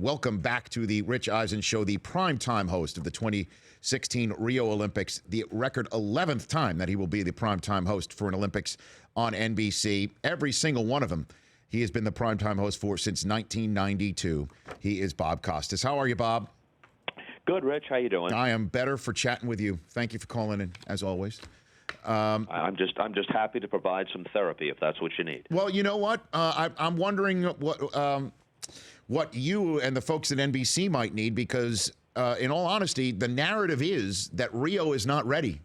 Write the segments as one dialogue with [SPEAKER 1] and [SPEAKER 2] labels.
[SPEAKER 1] welcome back to the Rich Eisen Show, the primetime host of the 2016 Rio Olympics, the record 11th time that he will be the primetime host for an Olympics on NBC. Every single one of them he has been the primetime host for since 1992. He is Bob Costas. How are you, Bob?
[SPEAKER 2] Good, Rich. How you doing?
[SPEAKER 1] I am better for chatting with you. Thank you for calling in, as always.
[SPEAKER 2] I'm just happy to provide some therapy if that's what you need.
[SPEAKER 1] Well, you know what? I'm wondering what you and the folks at NBC might need, because in all honesty, the narrative is that Rio is not ready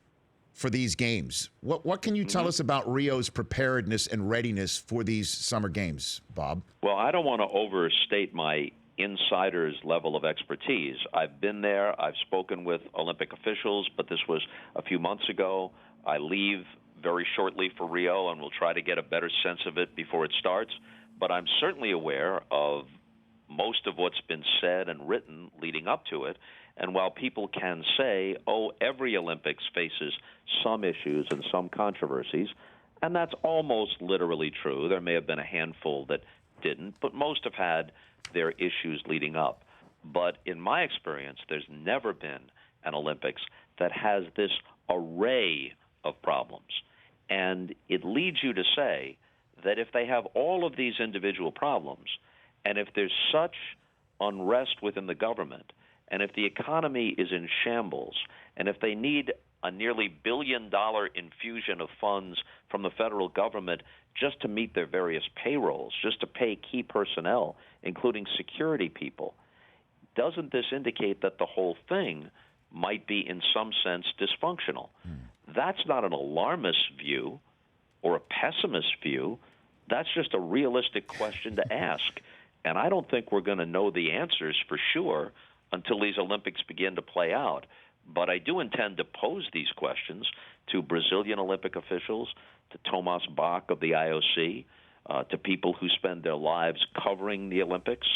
[SPEAKER 1] for these games. What can you tell us about Rio's preparedness and readiness for these summer games, Bob?
[SPEAKER 2] Well, I don't want to overstate my insider's level of expertise. I've been there. I've spoken with Olympic officials, but this was a few months ago. I leave very shortly for Rio, and we'll try to get a better sense of it before it starts. But I'm certainly aware of most of what's been said and written leading up to it. And while people can say, oh, every Olympics faces some issues and some controversies, and that's almost literally true. There may have been a handful that didn't, but most have had their issues leading up. But in my experience, there's never been an Olympics that has this array of problems. And it leads you to say that if they have all of these individual problems, and if there's such unrest within the government, and if the economy is in shambles, and if they need a nearly $1 billion infusion of funds from the federal government just to meet their various payrolls, just to pay key personnel, including security people, doesn't this indicate that the whole thing might be in some sense dysfunctional? That's not an alarmist view or a pessimist view. That's just a realistic question to ask. And I don't think we're going to know the answers for sure until these Olympics begin to play out. But I do intend to pose these questions to Brazilian Olympic officials, to Thomas Bach of the IOC, to people who spend their lives covering the Olympics.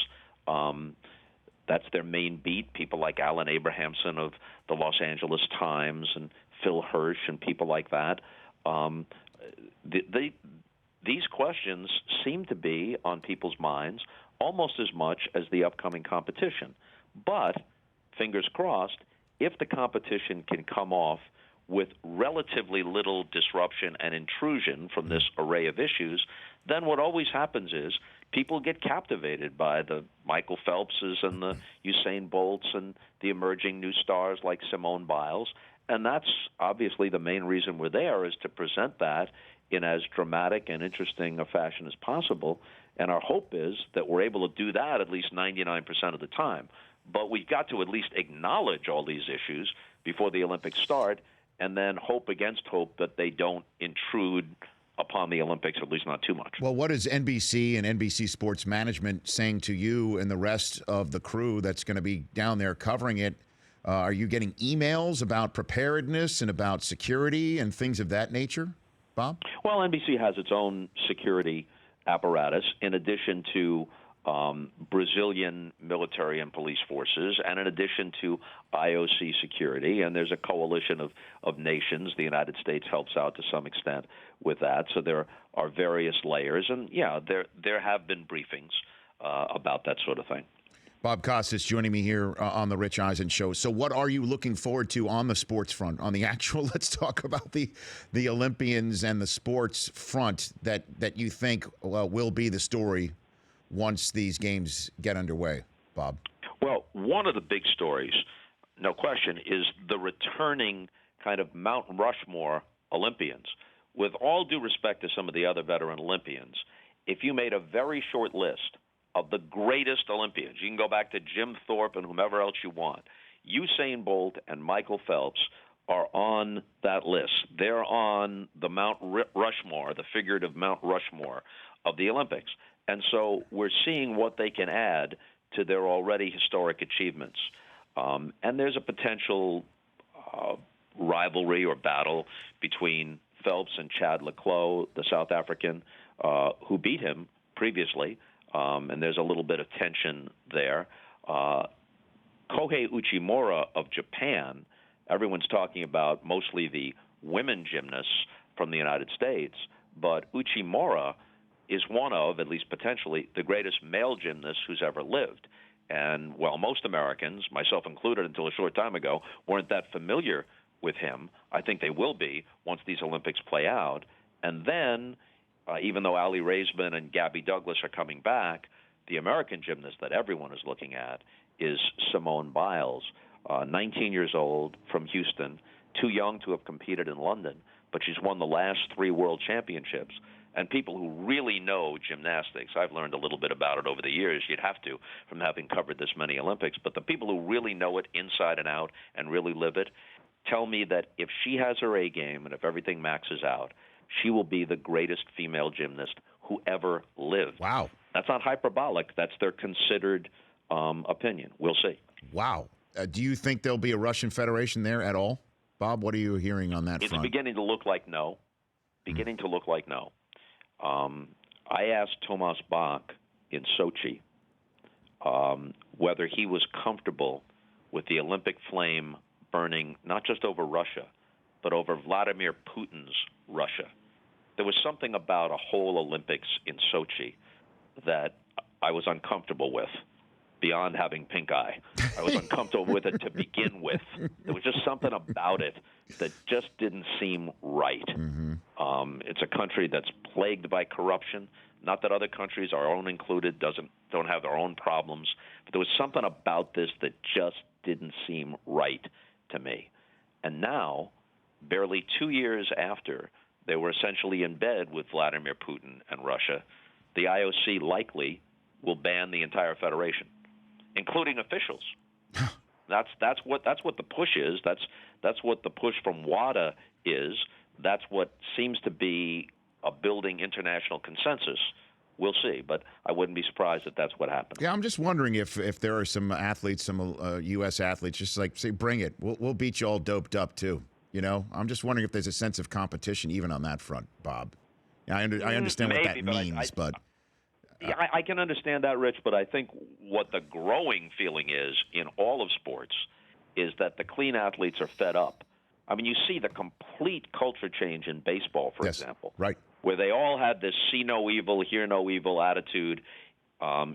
[SPEAKER 2] That's their main beat, people like Alan Abrahamson of the Los Angeles Times and Phil Hirsch and people like that. These questions seem to be on people's minds almost as much as the upcoming competition. But, fingers crossed, if the competition can come off with relatively little disruption and intrusion from this array of issues, then what always happens is people get captivated by the Michael Phelpses and the Usain Bolts and the emerging new stars like Simone Biles. And that's obviously the main reason we're there, is to present that in as dramatic and interesting a fashion as possible. And our hope is that we're able to do that at least 99% of the time. But we've got to at least acknowledge all these issues before the Olympics start, and then hope against hope that they don't intrude upon the Olympics, at least not too much.
[SPEAKER 1] Well, what is NBC and NBC Sports Management saying to you and the rest of the crew that's going to be down there covering it? Are you getting emails about preparedness and about security and things of that nature, Bob?
[SPEAKER 2] Well, NBC has its own security apparatus in addition to Brazilian military and police forces, and in addition to IOC security. And there's a coalition of nations. The United States helps out to some extent with that. So there are various layers. And, yeah, there have been briefings about that sort of thing.
[SPEAKER 1] Bob Costas joining me here on the Rich Eisen Show. So what are you looking forward to on the sports front, on the actual, let's talk about the Olympians and the sports front that you think will be the story once these games get underway, Bob?
[SPEAKER 2] Well, one of the big stories, no question, is the returning kind of Mount Rushmore Olympians. With all due respect to some of the other veteran Olympians, if you made a very short list of the greatest Olympians, you can go back to Jim Thorpe and whomever else you want, Usain Bolt and Michael Phelps are on that list. They're on the Mount Rushmore, the figurative Mount Rushmore of the Olympics. And so we're seeing what they can add to their already historic achievements. And there's a potential rivalry or battle between Phelps and Chad Leclos, the South African, who beat him previously. And there's a little bit of tension there. Kohei Uchimura of Japan, everyone's talking about mostly the women gymnasts from the United States, but Uchimura is one of, at least potentially, the greatest male gymnasts who's ever lived. And while most Americans, myself included until a short time ago, weren't that familiar with him, I think they will be once these Olympics play out. And then, even though Ali Raisman and Gabby Douglas are coming back, the American gymnast that everyone is looking at is Simone Biles, 19 years old, from Houston, too young to have competed in London, but she's won the last 3 world championships. And people who really know gymnastics, I've learned a little bit about it over the years, you'd have to, from having covered this many Olympics, but the people who really know it inside and out and really live it tell me that if she has her A game and if everything maxes out, she will be the greatest female gymnast who ever lived.
[SPEAKER 1] Wow.
[SPEAKER 2] That's not hyperbolic. That's their considered opinion. We'll see.
[SPEAKER 1] Wow. Do you think there'll be a Russian Federation there at all? Bob, what are you hearing on that
[SPEAKER 2] It's
[SPEAKER 1] front?
[SPEAKER 2] beginning to look like no. To look like no. I asked Thomas Bach in Sochi whether he was comfortable with the Olympic flame burning not just over Russia, but over Vladimir Putin's Russia. There was something about a whole Olympics in Sochi that I was uncomfortable with, beyond having pink eye. I was uncomfortable with it to begin with. There was just something about it that just didn't seem right. It's a country that's plagued by corruption. Not that other countries, our own included, don't have their own problems, but there was something about this that just didn't seem right to me. And now, barely 2 years after they were essentially in bed with Vladimir Putin and Russia, the IOC likely will ban the entire federation, including officials. That's what the push is. That's what the push from WADA is. That's what seems to be a building international consensus. We'll see, but I wouldn't be surprised if that's what happens.
[SPEAKER 1] Yeah, I'm just wondering if there are some athletes, some U.S. athletes, just like say, bring it. We'll beat you all doped up too. You know, I'm just wondering if there's a sense of competition even on that front, Bob. I understand
[SPEAKER 2] Maybe,
[SPEAKER 1] what that means, but.
[SPEAKER 2] Yeah, I can understand that, Rich, but I think what the growing feeling is in all of sports is that the clean athletes are fed up. I mean, you see the complete culture change in baseball, for example,
[SPEAKER 1] right,
[SPEAKER 2] where they all had this see no evil, hear no evil attitude.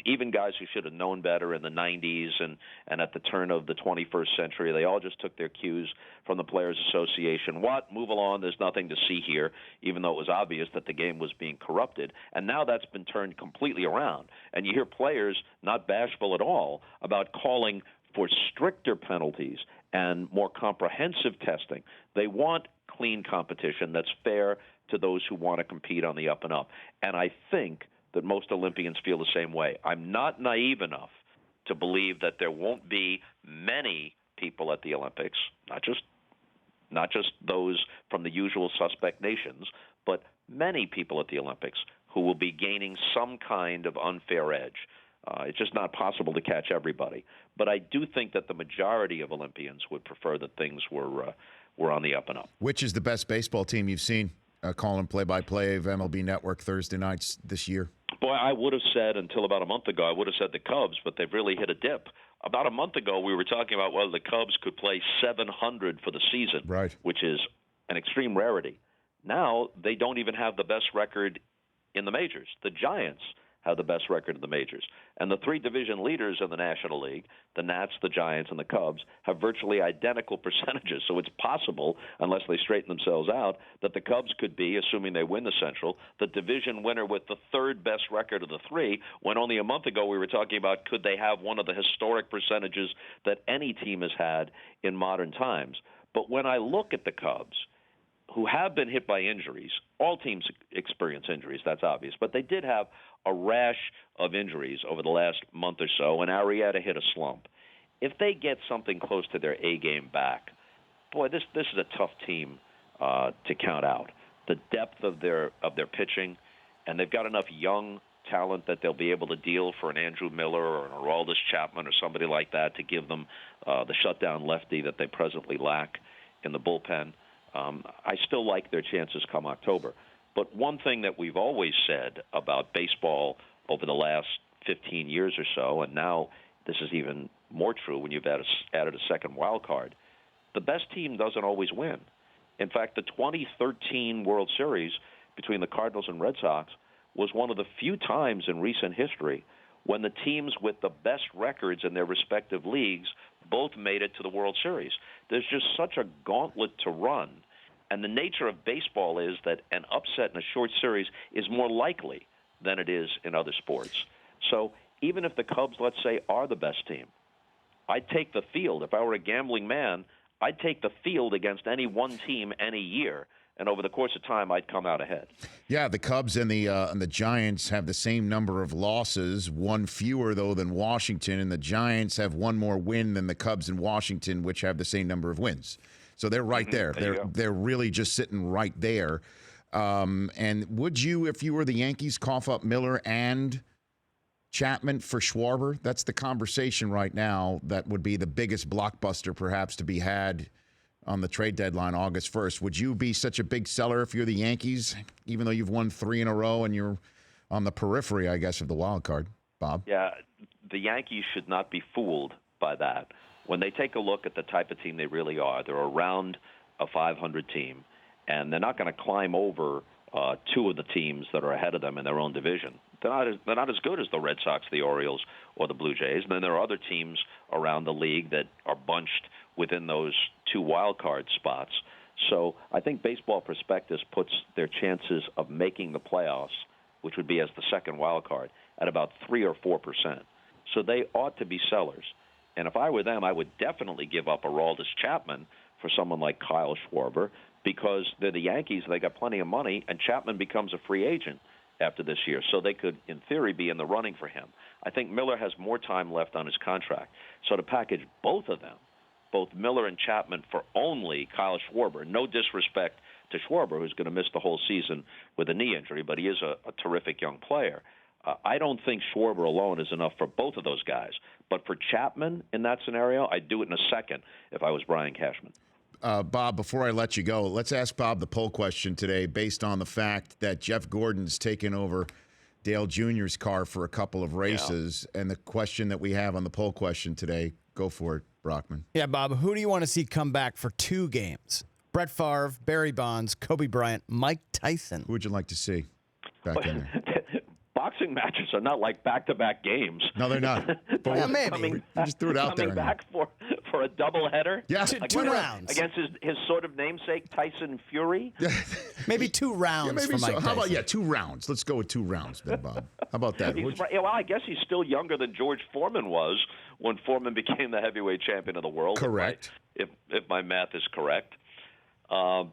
[SPEAKER 2] Even guys who should have known better in the 90s and at the turn of the 21st century, they all just took their cues from the Players Association. What? Move along. There's nothing to see here, even though it was obvious that the game was being corrupted. And now that's been turned completely around. And you hear players not bashful at all about calling for stricter penalties and more comprehensive testing. They want clean competition that's fair to those who want to compete on the up and up. And I think that most Olympians feel the same way. I'm not naive enough to believe that there won't be many people at the Olympics, not just those from the usual suspect nations, but many people at the Olympics who will be gaining some kind of unfair edge. It's just not possible to catch everybody. But I do think that the majority of Olympians would prefer that things were on the up and up.
[SPEAKER 1] Which is the best baseball team you've seen calling play-by-play of MLB Network Thursday nights this year?
[SPEAKER 2] Boy, I would have said until about a month ago, I would have said the Cubs, but they've really hit a dip. About a month ago, we were talking about whether the Cubs could play 700 for the season,
[SPEAKER 1] right,
[SPEAKER 2] which is an extreme rarity. Now they don't even have the best record in the majors. The Giants have the best record in the majors. And the 3 division leaders in the National League, the Nats, the Giants, and the Cubs, have virtually identical percentages. So it's possible, unless they straighten themselves out, that the Cubs could be, assuming they win the Central, the division winner with the 3rd best record of the 3, when only a month ago we were talking about could they have one of the historic percentages that any team has had in modern times. But when I look at the Cubs, who have been hit by injuries, all teams experience injuries, that's obvious, but they did have a rash of injuries over the last month or so, and Arrieta hit a slump. If they get something close to their A game back, boy, this is a tough team to count out. The depth of their pitching, and they've got enough young talent that they'll be able to deal for an Andrew Miller or an Aroldis Chapman or somebody like that to give them the shutdown lefty that they presently lack in the bullpen. I still like their chances come October. But one thing that we've always said about baseball over the last 15 years or so, and now this is even more true when you've added a second wild card, the best team doesn't always win. In fact, the 2013 World Series between the Cardinals and Red Sox was one of the few times in recent history when the teams with the best records in their respective leagues both made it to the World Series. There's just such a gauntlet to run. And the nature of baseball is that an upset in a short series is more likely than it is in other sports. So even if the Cubs, let's say, are the best team, I'd take the field. If I were a gambling man, I'd take the field against any one team any year. And over the course of time, I'd come out ahead.
[SPEAKER 1] Yeah, the Cubs and the Giants have the same number of losses, one fewer, though, than Washington. And the Giants have one more win than the Cubs and Washington, which have the same number of wins. So they're right there. They're really just sitting right there. And would you, if you were the Yankees, cough up Miller and Chapman for Schwarber? That's the conversation right now. That would be the biggest blockbuster, perhaps, to be had on the trade deadline August 1st. Would you be such a big seller if you're the Yankees, even though you've won 3 in a row and you're on the periphery, I guess, of the wild card, Bob?
[SPEAKER 2] Yeah, the Yankees should not be fooled by that. When they take a look at the type of team they really are, they're around a 500 team, and they're not going to climb over 2 of the teams that are ahead of them in their own division. They're not as good as the Red Sox, the Orioles, or the Blue Jays. And then there are other teams around the league that are bunched within those 2 wild card spots. So I think Baseball Prospectus puts their chances of making the playoffs, which would be as the second wild card, at about 3 or 4%. So they ought to be sellers. And if I were them, I would definitely give up Aroldis Chapman for someone like Kyle Schwarber, because they're the Yankees. They got plenty of money, and Chapman becomes a free agent after this year. So they could, in theory, be in the running for him. I think Miller has more time left on his contract. So to package both of them, both Miller and Chapman, for only Kyle Schwarber, no disrespect to Schwarber, who's going to miss the whole season with a knee injury, but he is a terrific young player. I don't think Schwarber alone is enough for both of those guys. But for Chapman in that scenario, I'd do it in a second if I was Brian Cashman.
[SPEAKER 1] Bob, before I let you go, let's ask Bob the poll question today based on the fact that Jeff Gordon's taken over Dale Jr.'s car for a couple of races. Yeah. And the question that we have on the poll question today, go for it, Brockman.
[SPEAKER 3] Yeah, Bob, who do you want to see come back for 2 games? Brett Favre, Barry Bonds, Kobe Bryant, Mike Tyson.
[SPEAKER 1] Who would you like to see back in there?
[SPEAKER 2] Boxing matches are not like back-to-back games.
[SPEAKER 1] No, they're not. But
[SPEAKER 3] yeah, maybe.
[SPEAKER 1] You just threw it out there.
[SPEAKER 2] Coming back for a doubleheader?
[SPEAKER 1] Yeah.
[SPEAKER 3] 2 rounds.
[SPEAKER 2] Against his sort of namesake, Tyson Fury?
[SPEAKER 3] Maybe 2 rounds
[SPEAKER 1] maybe
[SPEAKER 3] for Mike Tyson.
[SPEAKER 1] How about, 2 rounds? Let's go with 2 rounds then, Bob. How about that?
[SPEAKER 2] Well, I guess he's still younger than George Foreman was when Foreman became the heavyweight champion of the world.
[SPEAKER 1] Correct.
[SPEAKER 2] If my math is correct.
[SPEAKER 1] What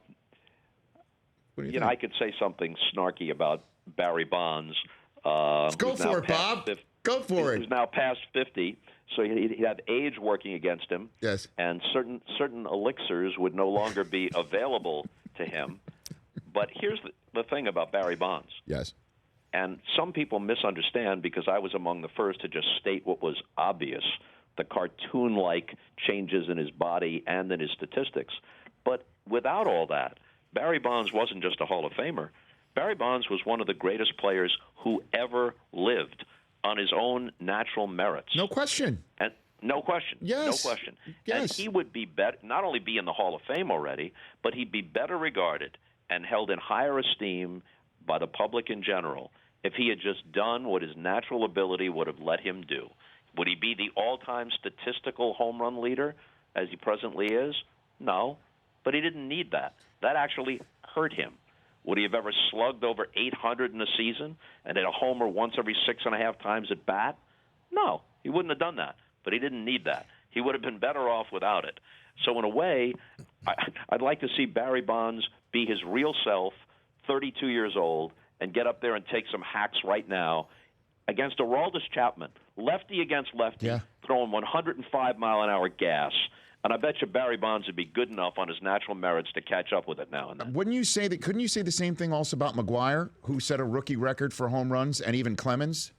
[SPEAKER 1] do you think?
[SPEAKER 2] I could say something snarky about Barry Bonds.
[SPEAKER 1] Go for it, Bob. Go for it.
[SPEAKER 2] Who's now past 50, so he'd have age working against him.
[SPEAKER 1] Yes.
[SPEAKER 2] And certain elixirs would no longer be available to him. But here's the thing about Barry Bonds.
[SPEAKER 1] Yes.
[SPEAKER 2] And some people misunderstand, because I was among the first to just state what was obvious, the cartoon-like changes in his body and in his statistics. But without all that, Barry Bonds wasn't just a Hall of Famer. Barry Bonds was one of the greatest players who ever lived on his own natural merits.
[SPEAKER 1] No question.
[SPEAKER 2] And no question.
[SPEAKER 1] Yes.
[SPEAKER 2] No question.
[SPEAKER 1] Yes.
[SPEAKER 2] And he would be not only be in the Hall of Fame already, but he'd be better regarded and held in higher esteem by the public in general if he had just done what his natural ability would have let him do. Would he be the all-time statistical home run leader as he presently is? No. But he didn't need that. That actually hurt him. Would he have ever slugged over 800 in a season and hit a homer once every 6.5 times at bat? No, he wouldn't have done that. But he didn't need that. He would have been better off without it. So in a way, I'd like to see Barry Bonds be his real self, 32 years old, and get up there and take some hacks right now against Aroldis Chapman, lefty against lefty, throwing 105-mile-an-hour gas. And I bet you Barry Bonds would be good enough on his natural merits to catch up with it now and then.
[SPEAKER 1] Wouldn't you say that? Couldn't you say the same thing also about McGuire, who set a rookie record for home runs, and even Clemens,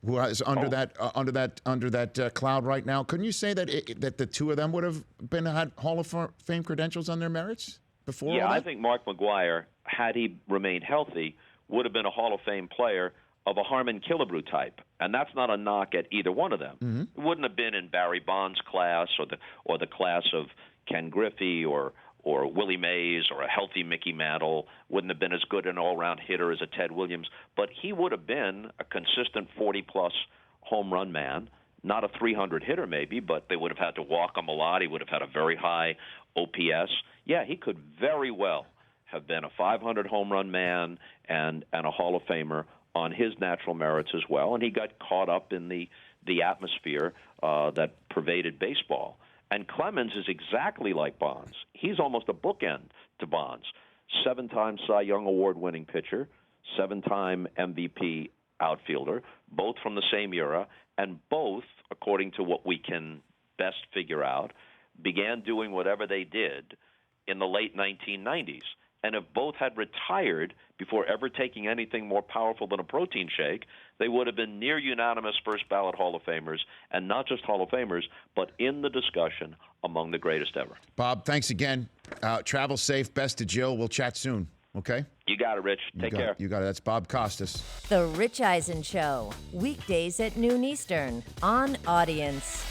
[SPEAKER 1] who is under that cloud right now? Couldn't you say that that the 2 of them would have had Hall of Fame credentials on their merits before?
[SPEAKER 2] Yeah,
[SPEAKER 1] all that?
[SPEAKER 2] I think Mark McGuire, had he remained healthy, would have been a Hall of Fame player of a Harmon Killebrew type, and that's not a knock at either one of them. Mm-hmm. It wouldn't have been in Barry Bonds' class or the class of Ken Griffey or Willie Mays or a healthy Mickey Mantle. Wouldn't have been as good an all-round hitter as a Ted Williams, but he would have been a consistent 40-plus home run man. Not a 300 hitter maybe, but they would have had to walk him a lot. He would have had a very high OPS. Yeah, he could very well have been a 500 home run man and a Hall of Famer on his natural merits as well. And he got caught up in the atmosphere that pervaded baseball. And Clemens is exactly like Bonds. He's almost a bookend to Bonds. 7-time Cy Young Award-winning pitcher, 7-time MVP outfielder, both from the same era, and both, according to what we can best figure out, began doing whatever they did in the late 1990s. And if both had retired before ever taking anything more powerful than a protein shake, they would have been near unanimous first-ballot Hall of Famers, and not just Hall of Famers, but in the discussion among the greatest ever.
[SPEAKER 1] Bob, thanks again. Travel safe. Best to Jill. We'll chat soon. Okay?
[SPEAKER 2] You got it, Rich. Take care.
[SPEAKER 1] You got it. That's Bob Costas.
[SPEAKER 4] The Rich Eisen Show, weekdays at noon Eastern on Audience.